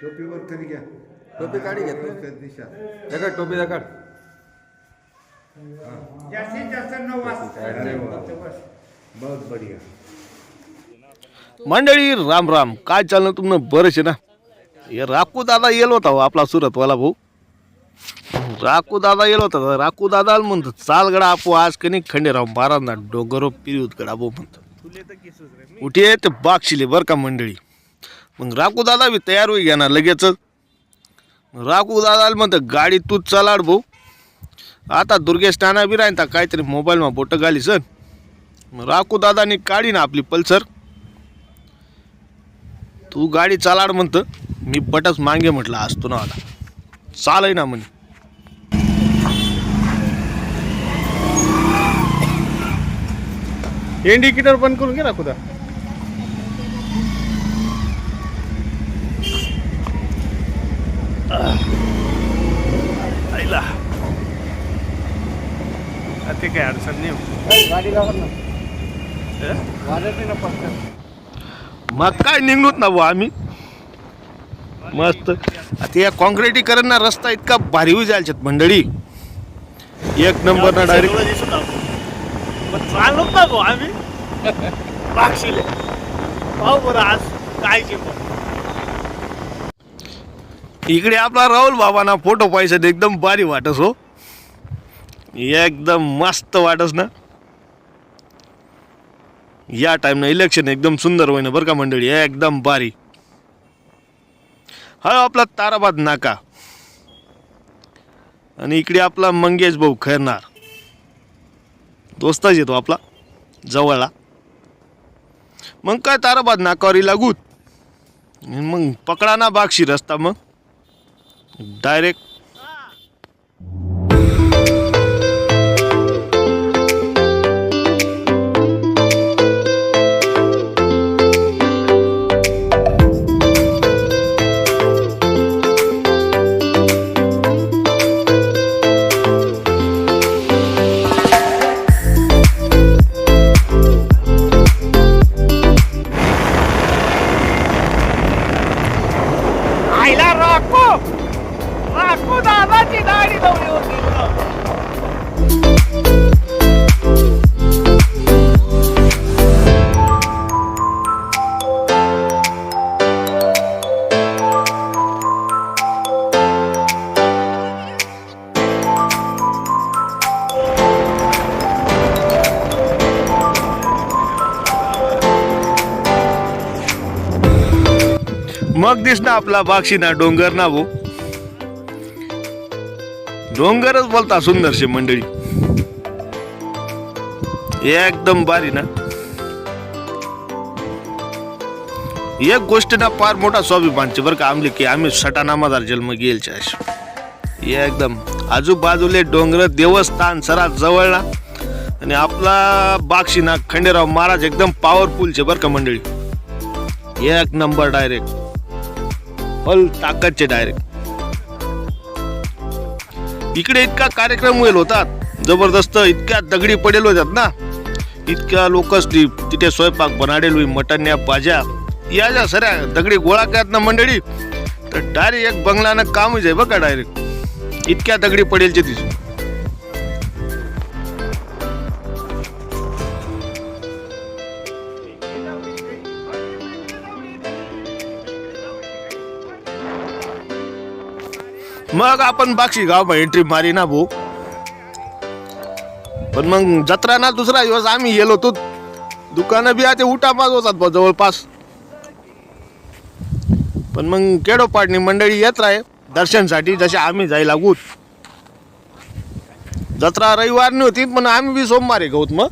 टोपीवर कधी घ्या. टोपी काढी घेत दिशा दगड टोपी दगड जास्तीत जास्त 9 अरे वा. वाजता बस. बहुत बढ़िया. मंडळी राम राम. काय चाललं तुमनं? बरंच आहे ना. हे राकू दादा येलो होता हो आपला सुरतवाला भाऊ. राकू दादा येलो होता. राकू दादा म्हणतो चाल गडा आपू आज कनी खंडेराव महाराजांना डोंगरो पिरीत गडा भाऊ म्हणतो. उठे ते बागशिले बरं का मंडळी. मग राकू दादा बी तयार होई घ्या ना लगेच. राकू दादा म्हणतं गाडी तूच चालाड भाऊ. आता दुर्गेश टाणा बी राहता काहीतरी मोबाईलमा बोटं घाली सर. राकू दादानी काढी ना आपली पल्सर. तू गाडी चालाड म्हणतं. मी बटच मागे म्हटलं असतो ना आला चालय ना म्हणे. इंडिकेटर बंद करून घे राखू दा. ते काय अडचण नाही. गाडी लावत ना वाजत नाही ना पटकन. मग काय निघलोत ना भाऊ आम्ही मस्त. आता या कॉन्क्रिटीकरण ना रस्ता इतका भारी होई जायच्यात मंडळी. एक नंबर ना डायरेक्ट चालू ना भाऊ आम्ही बागशिले पाहू बरं आज काय इकडे आपला राहुल बाबा ना फोटो पाहिजे एकदम भारी वाटस हो. एकदम मस्त वाटस ना. या टाइम ना इलेक्शन एकदम सुंदर होईना बरं का मंडळी. एकदम भारी. हा आपला ताराबाद नाका आणि इकडे आपला मंगेश भाऊ खैरनार दोस्ताच येतो आपला जवळला. मग काय ताराबाद नाकावरी लागूत मग पकडा ना बागशी रस्ता मग डायरेक्ट. आईला राखू दादाची गाडी लावली होती. मग दिस ना आपला बागशी ना डोंगर ना भाऊ. डोंगरच बोलता सुंदरशे मंडळी. एकदम भारी ना. एक गोष्ट ना फार मोठा स्वाभिमानचे बरं का आमले की आम्ही सटा नामादार जन्म गेलच्या एकदम आजूबाजूले डोंगर देवस्थान सरा जवळ ना. आणि आपला बागशी ना खंडेराव महाराज एकदम पॉवरफुलचे बरं का मंडळी. एक नंबर डायरेक्ट फुल ताकदचे डायरेक्ट. इकडे इतका कार्यक्रम होईल होतात जबरदस्त. इतक्या दगडी पडेल होत्यात ना. इतक्या लोकच तिथे स्वयंपाक बनाडेल होई मटण्या भाज्या या ज्या सऱ्या दगडी गोळा करत ना मंडळी. तर डायरेक्ट एक बंगलानं कामच आहे बघा डायरेक्ट. इतक्या दगडी पडेलचे तिथे. मग आपण बागशी गाव एंट्री मारी ना भाऊ. पण मग जत्रा ना दुसरा दिवस आम्ही गेलो होतो. दुकानं बी आता उठा पास होतात जवळपास. पण मग केडोपाडणी मंडळी येत राहे दर्शनसाठी जसे आम्ही जायला लागूत. जत्रा रविवार होती पण आम्ही बी सोमवारी गौत. मग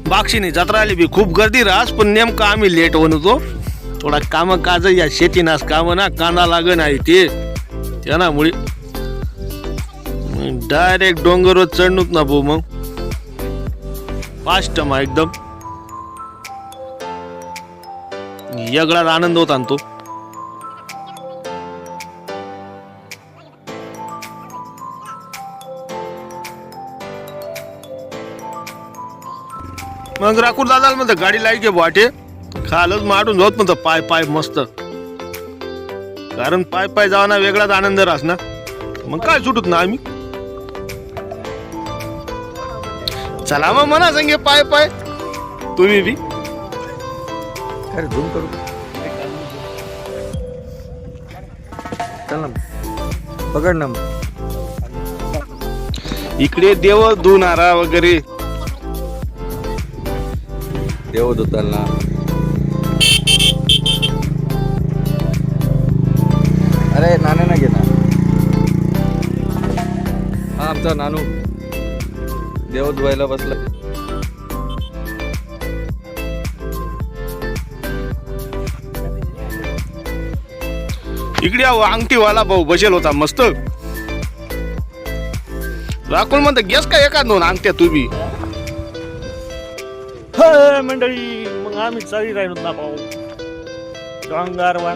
बागशीने जत्रा आली बी खूप गर्दी राहस. पण नेमकं आम्ही लेट होत होतो. थोडा काम काज या शेतीनास काम ना कांदा लागण आहे ते त्यामुळे डायरेक्ट डोंगरवर चढणूच ना भाऊ मग फास्ट मग एकदम वेगळाच आनंद होता ना तो. मग राखून दादाला म्हणतं गाडी लाईट घे वाटे खालच माटून जाऊत म्हणतं पाय पाय मस्त, कारण पाय पाय जावाना वेगळाच आनंद रास ना. मग काय सुटत ना आम्ही चला मग म्हणा संगे पाय पाय तुम्ही बी. अरे झूम करू चल ना पकड ना. इकडे देव धुणारा वगैरे देवदूतांना अरे नाणे ना घे ना. हा आमचा नानू देव धुवायला बसला. इकडे अंगठीवाला भाऊ बसेल होता मस्त. राखून म्हणतो गेस का एका दोन अंगठ्या तुम्ही. मंडळी मग आम्ही चाली राहिलो ना भाऊ डोंगरवर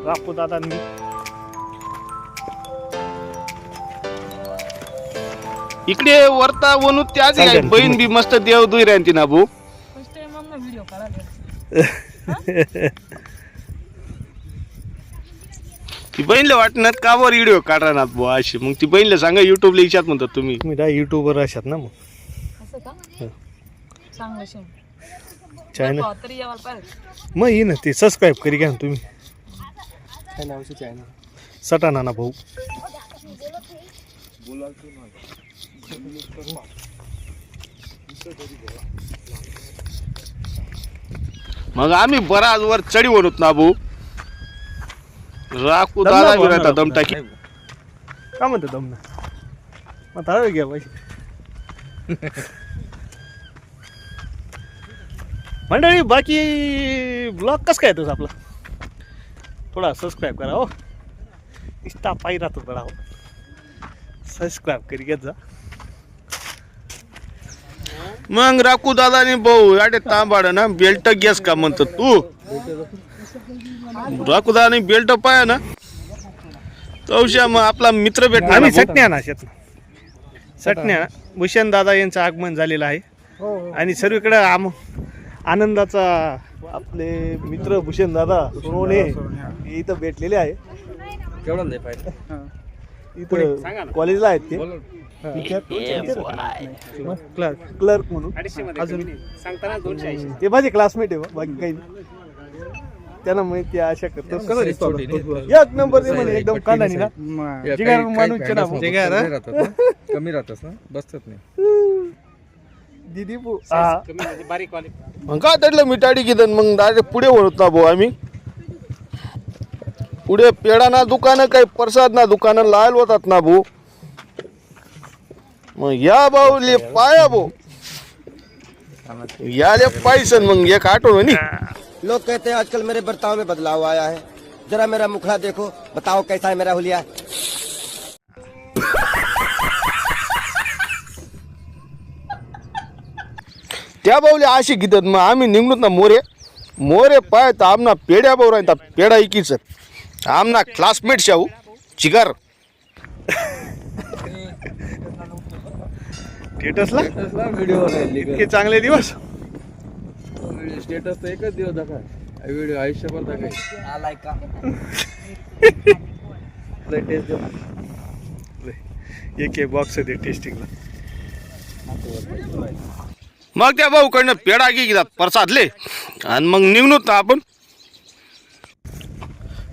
राखू दादांनी. इकडे वरता वनू त्याच आहे. बहीण बी मस्त देव दुई राहती ना भाऊ. ती बहीणला वाटणार का वर व्हिडिओ काढा ना बुवा अशी. मग ती बहीणला सांगा युट्यूबला इच्छात म्हणतात तुम्ही. तुम्ही काय युट्यूबर असात ना मग चॅनल मग ये ना ते सबस्क्राईब करी घ्या ना तुम्ही. सटा नाना भाऊ. मग आम्ही बराच वर चढी बनवत ना भाऊ. राखू दादा बी राहता दम टाकी. का म्हणतो दमना मग ताळ घ्या पैसे. मंडळी बाकी ब्लॉग कसं काय तुझा आपला थोडा सबस्क्राईब करा हो. इष्टा पायी राहतो बडा हो. सबस्क्राईब करी घेत जा. मग राखू दादाने भाऊ याडे तांबाड ना बेल्ट गॅस का म्हणतो तू. राखू दादाने बेल्ट पाया ना तवशा मग आपला मित्र भेटणार आम्ही ना भाऊ. सटण्या ना शेत सटण्या भूषण दादा यांचं आगमन झालेलं आहे. आणि सर्वीकडे आनंदाचा आपले मित्र भूषण दादा सोनवणे हे इथं भेटलेले आहे. केवढा नाही पाहिजे इथं कॉलेजला आहेत ते क्लर्क म्हणून. अजून ते माझे क्लासमेट आहे बाकी काही नाही. त्यांना माहिती अशा करतो एक नंबर ते म्हणे एकदम कांदानी ना जिगार माणूस कमी राहतस ना बसतात नाही. दीदी मग काय त्यातलं मिठाडी किती मग डायरेक्ट पुढे वळत ना भाऊ आम्ही. पुढे पेडाना दुकानं काही प्रसाद ना दुकानं लायल होतात ना भाऊ. मग या भाऊले पाया भाऊ याले पायसन मग एक आठवण नी. लोग कहते हैं आजकल मेरे बर्ताव में बदलाव आया है, जरा मेरा मुखड़ा देखो, बताओ कैसा है मेरा हुलिया. त्या बाऊले अशी घेतात. मग आम्ही निघलोत ना मोरे पाय तर आमना पेड्या भाऊ राहता पेडा इकीच आमना क्लासमेट शाहू चिगार स्टेटसला व्हिडिओ इतके चांगले दिवस. स्टेटस तर एकच दिवस दाखवा व्हिडिओ आयुष्यभर दाखवाय. एक बॉक्स आहे टेस्टिंगला. मग त्या भाऊकडनं पेडा घेतात प्रसादले आणि मग निघलोत ना आपण.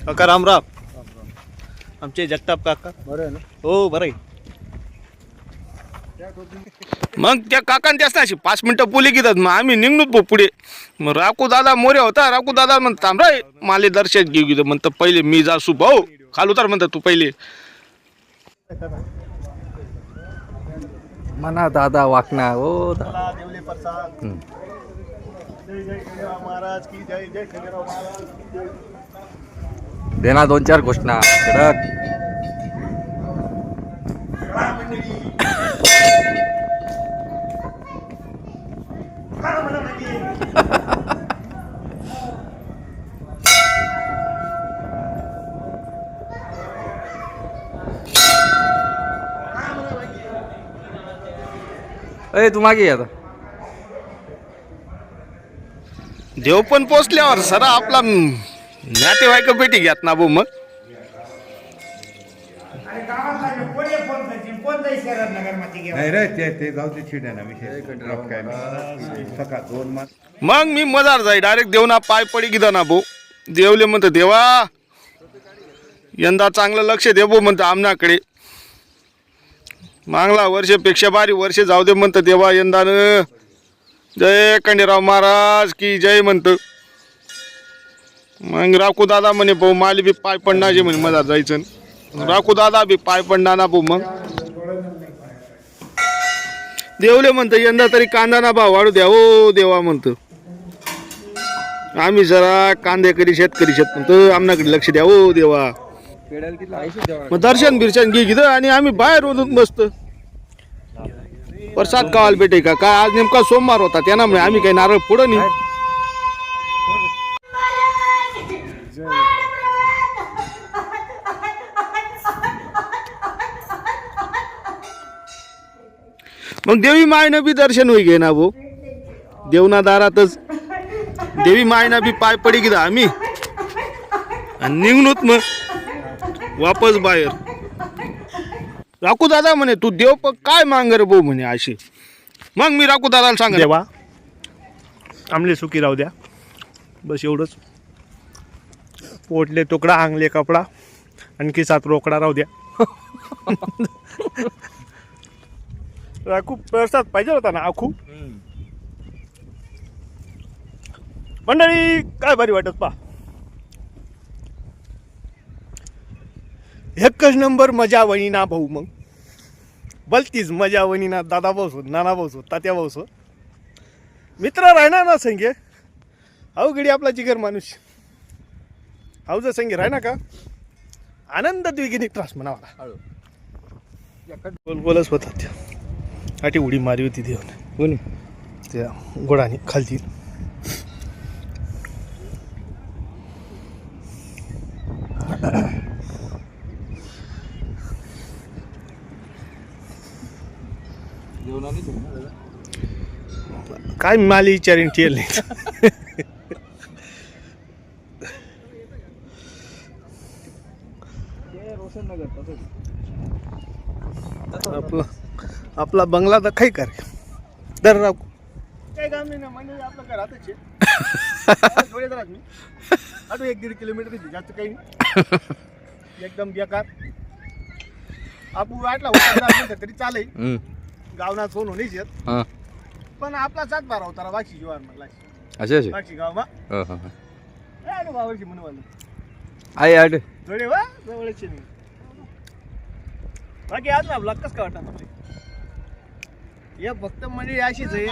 काका रामराम. आमचे जगताप काका बरं आहे ना. हो बरं आहे. मग त्या काकान त्याच अशी 5 मिनिटं बोली घेतात. मग आम्ही निघलोत भाऊ पुढे. मग राखू दादा मोरे होता. राखू दादा म्हणत थांब रे माले दर्शन घेऊ घेतो म्हणतं पहिले मी जासू भाऊ खालू तर म्हणतात तू पहिले. म्हणा दादा वाकना हो दादा. देवले प्रसाद. जय जय खंडेराव महाराज की जय. जय खंडेराव महाराज की जय. देना 2-4 घोषणा कडक. अरे तू मागे ये आता. देव पण पोचल्यावर सर आपला नातेवाईक भेटी घ्यात ना भाऊ मग. नाही रे ते जाऊ दे छिड्या ना विषय ड्रॉप काय नाही. सकाळ 2 मास मग मी मजार जाई डायरेक्ट देवना पाय पडी गिदा ना भाऊ. देवले म्हणतो देवा यंदा चांगलं लक्ष दे भाऊ म्हणतो आमनाकडे. मागला वर्षपेक्षा बारी वर्ष जाऊ दे म्हणतं देवा यंदानं. जय खंडेराव महाराज की जय म्हणतं. मग राखू दादा म्हणे भाऊ माली बी पाय पडणार म्हणे मजार जायचं. राखू दादा बी पाय पडणार ना भाऊ. मग देवले म्हणतं यंदा तरी कांदा भाव वाढू द्या हो देवा म्हणतं. आम्ही जरा कांदेकरी शेतकरी म्हणतो आमनाकडे लक्ष द्या हो देवा. मग दर्शन बिर्शन घे घेतं आणि आम्ही बाहेर ओढून बसतो. प्रसाद कावाल भेटे का काय आज नेमका सोमवार होता त्यामुळे आम्ही काही नारळ पुढं नाही. मग देवी मायनं बी दर्शन होई घे ना भाऊ. देवना दारातच देवी मायना बी पाय पडी गेला आम्ही आणि निघणूत मग वापस बाहेर. राखू दादा म्हणे तू देव काय मांग रे भाऊ म्हणे अशी. मग मी राखू दादाला सांग देवा आमले सुखी राहू द्या बस एवढंच. पोटले तुकडा अंगले कपडा आणखी 7 रोकडा राहू द्या. राखू प्रसाद पाहिजे होता ना आखू. मंडळी काय भारी वाटत पा. एकच नंबर मजा वणी ना भाऊ. मग भलतीच मजा वणी ना. दादा भाऊ नाना भाऊ तात्या भाऊ मित्र राहणार ना संगे. अवघडी आपला जिगर माणूस जर संगे राहणार का आनंद द्विगिनी त्रास म्हणावा. गोलगोलच होतात त्या. आठी उडी मारी होती देवाने कोणी त्या गोडाने खालती. काय माली विचारीन ठेल नाही. आपला बंगला तर काही कर दर राखू काय काम नाही ना. म्हणजे आपलं घरातच आहे. थोडे जरा मी अजून 1-1.5 किलोमीटर जास्त काही नाही. एकदम बेकार. आपण वाटला होता तरी चालेल. गावना फोन होणीच येत हां पण आपला 7-12 होता वाक्षी जीवार म्हणला. असे असे वाक्षी गाव मा हां हां गावावरची म्हणून आहे आठ थोडे वा जवळचे नाही. बाकी आज ना ब्लॉक कस काय वाटत हे फक्त मंडळी अशीच आहे.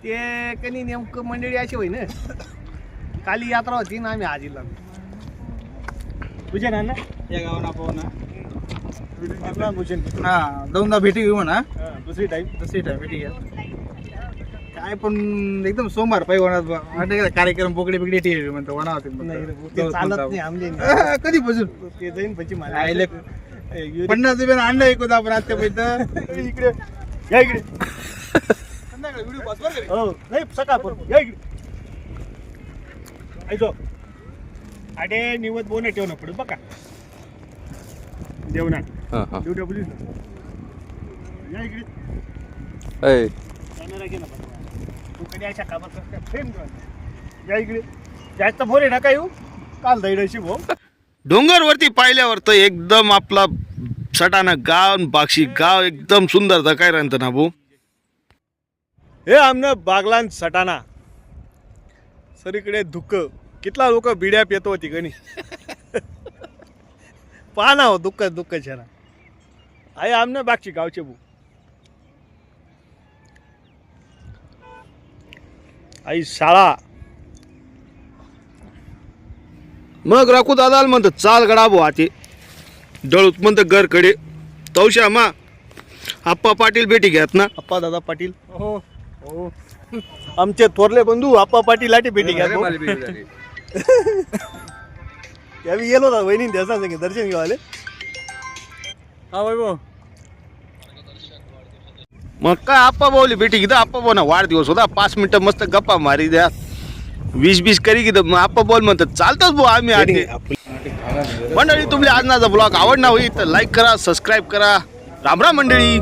ते कधी नेमकं मंडळी अशी होई ना. काली यात्रा होती ना आम्ही आजीला तुझ्या ना या गावाला पाहू ना. भूषण हा 2दा भेटी घेऊ म्हणा. दुसरी टाईम भेटी घ्या. काय पण एकदम सोमवार पाहिजे होणार. कार्यक्रम बोकडे बिकडे टी म्हणतो वणा होते चालत नाही आमले कधीपासून ते जाईन पची मला 50 रुपयानं आणलं एकदा आपण आतापर्यंत. इकडे या इकडे संध्याकाळी व्हिडिओ पास बरं का? हो नाही सकाळ पण या इकडे ऐकतो. अडे निवत बोने ठेवणं पडू बघा देवना हां हां डब्ल्यू या इकडे अय कॅमेरा घे ना तू कधी अशा कामात फ्रेम या इकडे जास्त बोरे नका येऊ काल दैडशी भाऊ. डोंगरवरती पाहिल्यावर तर एकदम आपला सटाणा गाव बाक्षी गाव एकदम सुंदर तर काय राहतं ना भाऊ. हे आमनं बागलान सटाणा सरीकडे दुःख कितला लोक बिड्या पित होती गणी. पाहा हो दुःख दुःख छाना आहे आमनं बागची गावचे भाऊ. आई शाळा मग राखू दादाला म्हणतं चाल गडा भाऊ आते डळूत म्हणतं घरकडे तवशा मा आप्पा पाटील भेटी घ्यात ना आप्पा दादा पाटील आमचे थोरले बंधू आप्पा पाटील लाटी भेटी घ्या यावी गेलो होता वहिनी त्याचा दर्शन घेवाले हा वैभव मग काय आप्पा भाऊली भेटी घेता आप्पा भाऊ ना वाढदिवस होता 5 मिनिटं मस्त गप्पा मारी द्या 20 करी घेत मग आप्पा बोल म्हणतात चालतच भाऊ आम्ही आधी मंडळी तुमले आजनाचा ब्लॉग आवडला होईल तर लाईक करा सबस्क्राईब करा रामराम मंडळी.